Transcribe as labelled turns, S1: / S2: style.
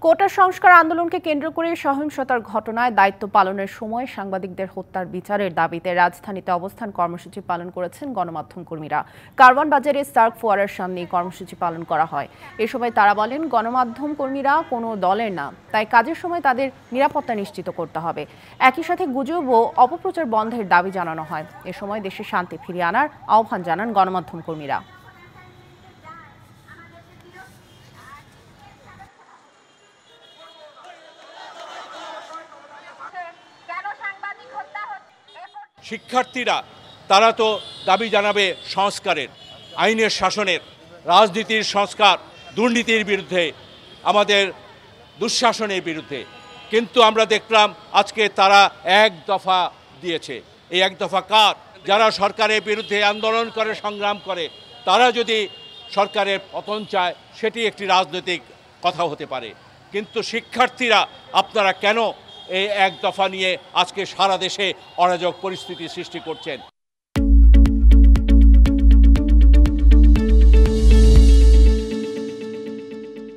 S1: কোটা সংস্কার আন্দোলনকে কেন্দ্র করে সহিংসতার ঘটনায় দায়িত্ব পালনের সময় সাংবাদিকদের হত্যার বিচারের দাবিতে রাজধানীতে অবস্থান কর্মসূচি পালন করেছেন গণমাধ্যম কর্মীরা। কারওয়ান বাজারে সার্ক ফোয়ারার সামনে কর্মসূচি পালন করা হয়। এ সময় তারা বলেন, গণমাধ্যম কর্মীরা কোনো দলের না, তাই কাজের সময় তাদের নিরাপত্তা নিশ্চিত করতে হবে। একই সাথে গুজব ও অপপ্রচার বন্ধের দাবি জানানো হয়। এ সময় দেশে শান্তি ফিরিয়ে আনার আহ্বান জানান গণমাধ্যম কর্মীরা।
S2: শিক্ষার্থীরা তারা তো দাবি জানাবে সংস্কারের, আইনের শাসনের, রাজনীতির সংস্কার, দুর্নীতির বিরুদ্ধে, আমাদের দুঃশাসনের বিরুদ্ধে। কিন্তু আমরা দেখলাম আজকে তারা এক দফা দিয়েছে। এই এক দফা কার? যারা সরকারের বিরুদ্ধে আন্দোলন করে, সংগ্রাম করে, তারা যদি সরকারের পতন চায় সেটি একটি রাজনৈতিক কথা হতে পারে। কিন্তু শিক্ষার্থীরা আপনারা কেন এই এক দফা নিয়ে আজকে সারা দেশে অরাজক পরিস্থিতি সৃষ্টি করছেন?